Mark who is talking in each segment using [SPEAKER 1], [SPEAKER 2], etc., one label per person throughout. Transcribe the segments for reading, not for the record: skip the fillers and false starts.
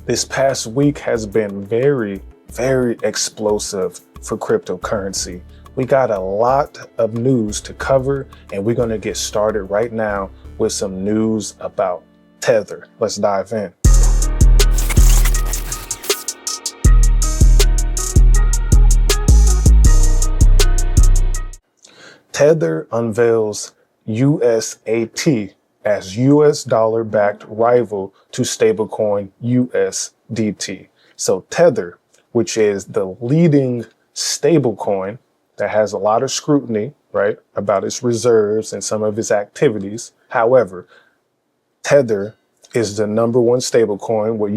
[SPEAKER 1] This past week has been very, very explosive for cryptocurrency. We got a lot of news to cover, and we're going to get started right now with some news about Tether. Let's dive in. Tether unveils USAT as US dollar-backed rival to stablecoin USDT. So Tether, which is the leading stablecoin that has a lot of scrutiny, right, about its reserves and some of its activities. However, Tether is the number one stablecoin with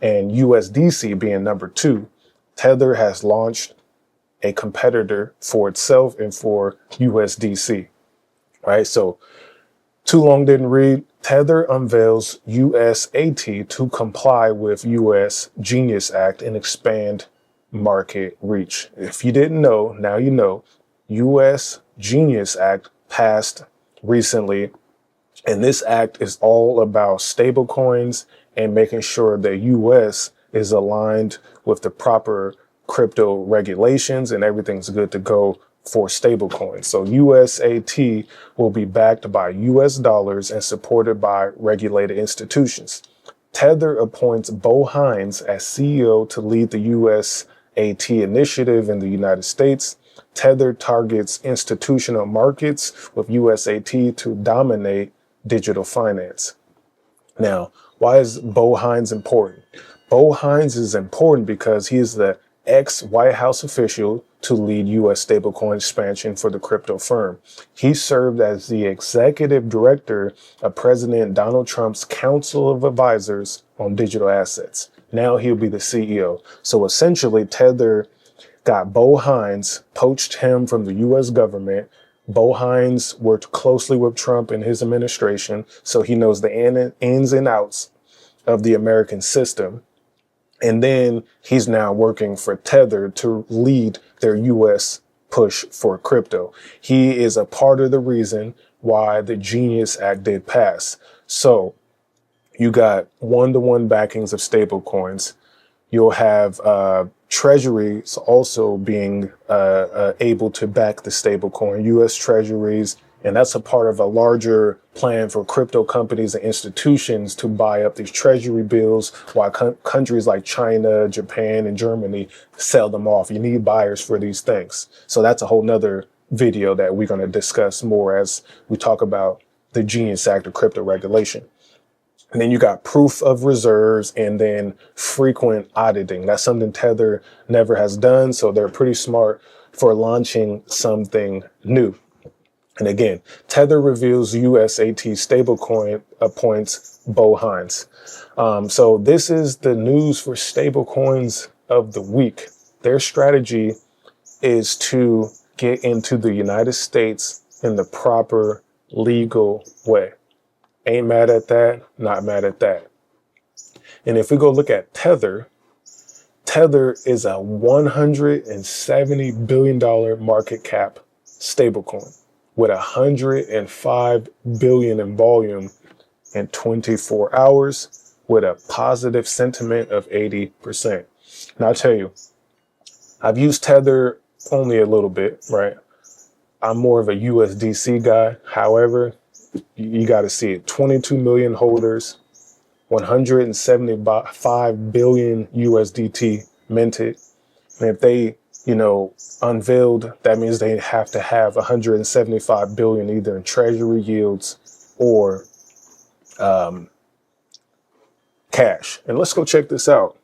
[SPEAKER 1] and USDC being number two. Tether has launched a competitor for itself and for USDC, right? So too long didn't read. Tether unveils USAT to comply with US Genius Act and expand market reach. If you didn't know, now you know. US Genius Act passed recently, and this act is all about stablecoins and making sure the US is aligned with the proper crypto regulations and everything's good to go for stablecoins. So USAT will be backed by US dollars and supported by regulated institutions. Tether appoints Bo Hines as CEO to lead the USAT initiative in the United States. Tether targets institutional markets with USAT to dominate digital finance. Now, why is Bo Hines important? Bo Hines is important because he is the ex-White House official to lead U.S. stablecoin expansion for the crypto firm. He served as the executive director of President Donald Trump's Council of Advisors on Digital Assets. Now he'll be the CEO. So essentially, Tether got Bo Hines, poached him from the U.S. government. Bo Hines worked closely with Trump and his administration, so he knows the ins and outs of the American system. And then he's now working for Tether to lead their U.S. push for crypto. He is a part of the reason why the Genius Act did pass. So you got one-to-one backings of stablecoins. You'll have treasuries also being able to back the stablecoin, U.S. treasuries. And that's a part of a larger plan for crypto companies and institutions to buy up these treasury bills while countries like China, Japan, and Germany sell them off. You need buyers for these things. So that's a whole nother video that we're going to discuss more as we talk about the Genius Act of crypto regulation. And then you got proof of reserves and then frequent auditing. That's something Tether never has done. So they're pretty smart for launching something new. And again, Tether reveals USAT stablecoin appoints Bo Hines. So this is the news for stablecoins of the week. Their strategy is to get into the United States in the proper legal way. Ain't mad at that, not mad at that. And if we go look at Tether, Tether is a $170 billion market cap stablecoin with 105 billion in volume in 24 hours with a positive sentiment of 80%. Now I'll tell you, I've used Tether only a little bit, right? I'm more of a USDC guy. However, you got to see it. 22 million holders, 175 billion USDT minted. And if they, unveiled, that means they have to have 175 billion either in treasury yields or cash. And let's go check this out.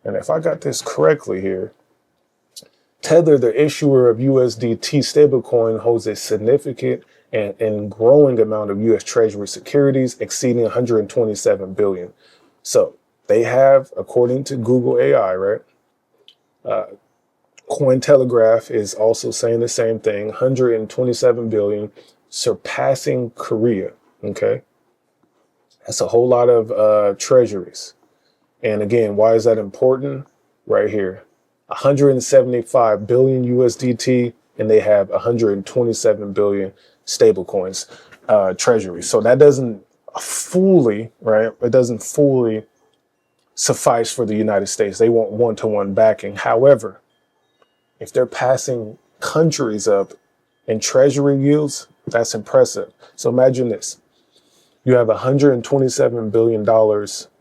[SPEAKER 1] And if I got this correctly here, Tether, the issuer of USDT stablecoin, holds a significant and growing amount of U.S. Treasury securities exceeding 127 billion. So they have, according to Google AI, right? Cointelegraph is also saying the same thing, 127 billion, surpassing Korea. Okay. That's a whole lot of treasuries. And again, why is that important? Right here, 175 billion USDT, and they have 127 billion stablecoins treasuries. So that doesn't fully, right? It doesn't fully suffice for the United States. They want one-to-one backing. However, if they're passing countries up in treasury yields, that's impressive. So imagine this. You have $127 billion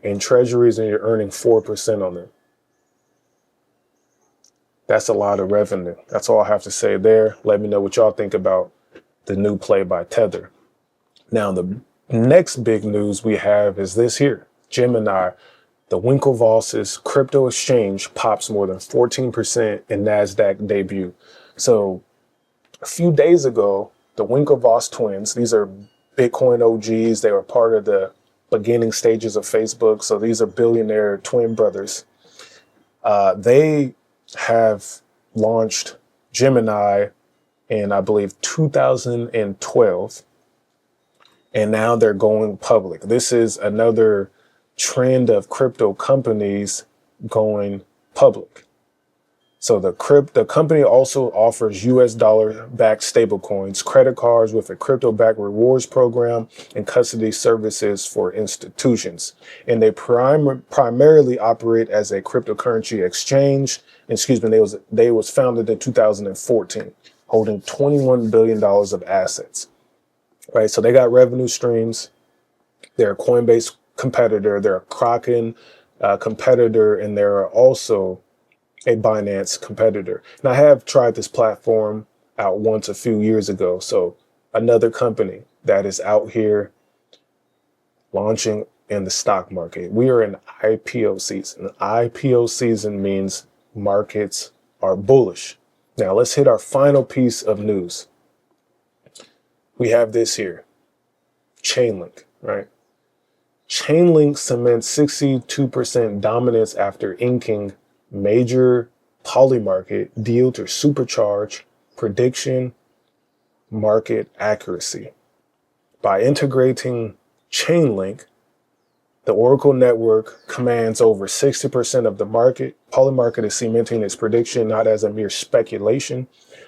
[SPEAKER 1] in treasuries and you're earning 4% on them. That's a lot of revenue. That's all I have to say there. Let me know what y'all think about the new play by Tether. Now, the next big news we have is this here. Gemini, the Winklevoss's crypto exchange, pops more than 14% in NASDAQ debut. So a few days ago, the Winklevoss twins, these are Bitcoin OGs. They were part of the beginning stages of Facebook. So these are billionaire twin brothers. They have launched Gemini in, I believe, 2012. And now they're going public. This is another trend of crypto companies going public. So the company also offers US dollar-backed stablecoins, credit cards with a crypto-backed rewards program, and custody services for institutions. And they primarily operate as a cryptocurrency exchange. They was founded in 2014, holding $21 billion of assets. Right, so they got revenue streams. They're a Coinbase competitor. They're a Kraken competitor, and they're also a Binance competitor. And I have tried this platform out once a few years ago. So another company that is out here launching in the stock market. We are in IPO season. IPO season means markets are bullish. Now let's hit our final piece of news. We have this here, Chainlink, right? Chainlink cements 62% dominance after inking major POLYMARKET deal to supercharge prediction market accuracy. By integrating Chainlink, the Oracle network commands over 60% of the market. POLYMARKET is cementing its prediction not as a mere speculation,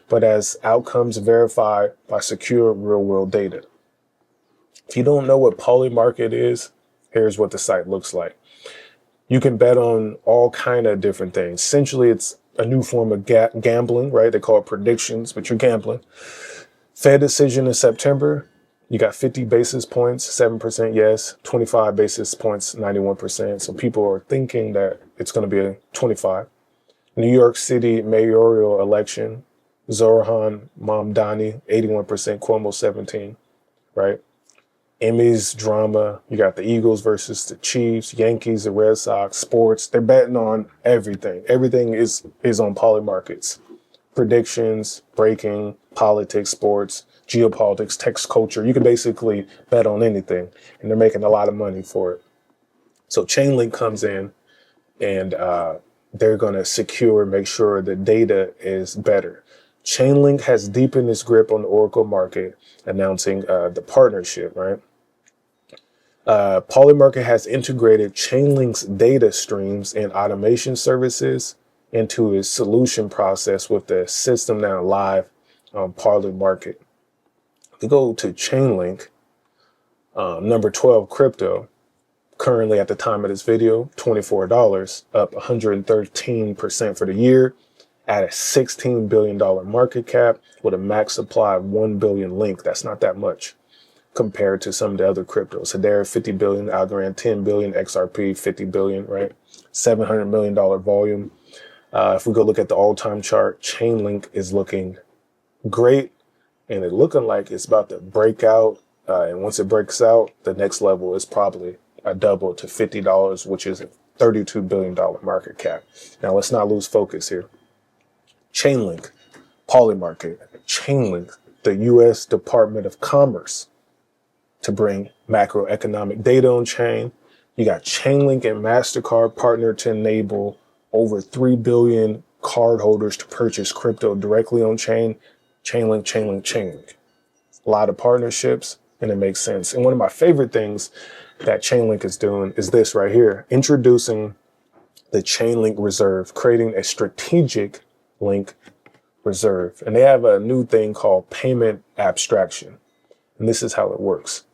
[SPEAKER 1] but as outcomes verified by secure real-world data. If you don't know what POLYMARKET is, here's what the site looks like. You can bet on all kind of different things. Essentially, it's a new form of gambling, right? They call it predictions, but you're gambling. Fed decision in September, you got 50 basis points, 7% yes, 25 basis points, 91%. So people are thinking that it's going to be a 25. New York City mayoral election, Zoran Mamdani, 81%, Cuomo 17, right? Emmys, drama, you got the Eagles versus the Chiefs, Yankees, the Red Sox, sports. They're betting on everything. Everything is on POLYMARKETs. Predictions, breaking, politics, sports, geopolitics, text culture. You can basically bet on anything, and they're making a lot of money for it. So Chainlink comes in, and they're going to make sure the data is better. Chainlink has deepened its grip on the Oracle market, announcing the partnership, right? POLYMARKET has integrated Chainlink's data streams and automation services into its solution process with the system now live on POLYMARKET. If we go to Chainlink, number 12 crypto, currently at the time of this video, $24, up 113% for the year, at a $16 billion market cap with a max supply of 1 billion link. That's not that much compared to some of the other cryptos. Hedera, 50 billion, Algorand, 10 billion, XRP, 50 billion, right? $700 million volume. If we go look at the all-time chart, Chainlink is looking great, and it's looking like it's about to break out. And once it breaks out, the next level is probably a double to $50, which is a $32 billion market cap. Now, let's not lose focus here. Chainlink, POLYMARKET, Chainlink, the U.S. Department of Commerce to bring macroeconomic data on chain. You got Chainlink and MasterCard partner to enable over 3 billion cardholders to purchase crypto directly on chain. Chainlink, Chainlink, Chainlink. A lot of partnerships, and it makes sense. And one of my favorite things that Chainlink is doing is this right here, introducing the Chainlink Reserve, creating a strategic link reserve. And they have a new thing called payment abstraction. And this is how it works.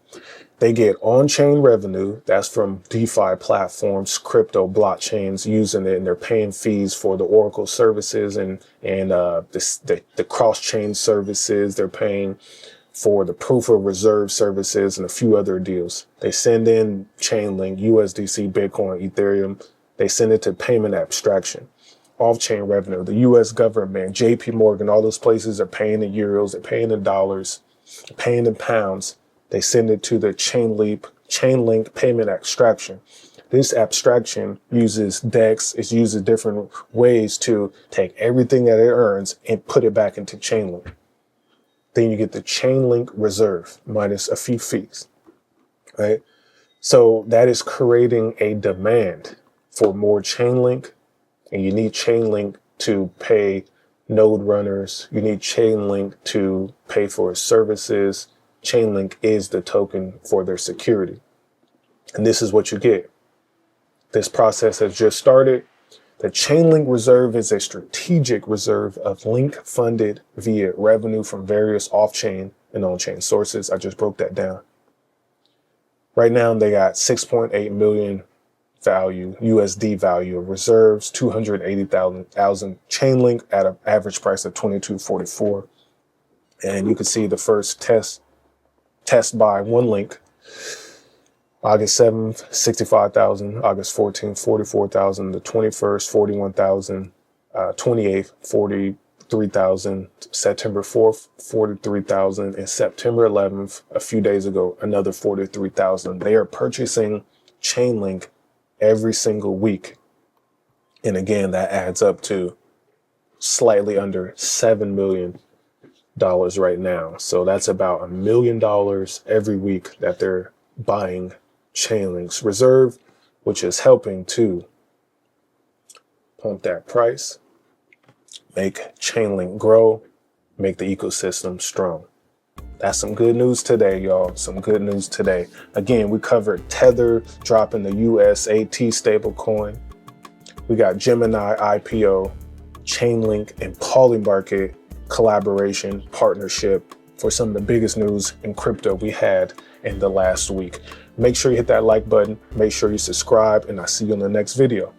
[SPEAKER 1] They get on-chain revenue. That's from DeFi platforms, crypto blockchains using it, and they're paying fees for the Oracle services and the cross-chain services. They're paying for the proof of reserve services and a few other deals. They send in Chainlink, USDC, Bitcoin, Ethereum. They send it to payment abstraction, off-chain revenue. The U.S. government, JP Morgan, all those places are paying in euros, they're paying in dollars, they're paying in pounds. They send it to the Chainlink payment abstraction. This abstraction uses DEX. It uses different ways to take everything that it earns and put it back into Chainlink. Then you get the Chainlink reserve minus a few fees, right? So that is creating a demand for more Chainlink, and you need Chainlink to pay node runners. You need Chainlink to pay for services. Chainlink is the token for their security. And this is what you get. This process has just started. The Chainlink reserve is a strategic reserve of link funded via revenue from various off-chain and on-chain sources. I just broke that down. Right now, they got 6.8 million value, USD value of reserves, 280,000 Chainlink at an average price of $22.44. And you can see the first test buy one link. August 7th, 65,000. August 14th, 44,000. The 21st, 41,000. 28th, 43,000. September 4th, 43,000. And September 11th, a few days ago, another 43,000. They are purchasing Chainlink every single week. And again, that adds up to slightly under $7 million right now. So that's about $1 million every week that they're buying Chainlink's reserve, which is helping to pump that price, make Chainlink grow, make the ecosystem strong. That's some good news today, y'all. Some good news today. Again, we covered Tether dropping the USAT stablecoin. We got Gemini IPO, Chainlink and POLYMARKET collaboration partnership for some of the biggest news in crypto we had in the last week. Make sure you hit that like button. Make sure you subscribe, and I'll see you in the next video.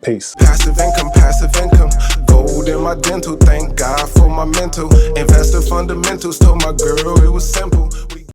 [SPEAKER 1] Peace.
[SPEAKER 2] Passive income. Gold in my dental. Thank God for my mental. Investor fundamentals. Told my girl it was simple.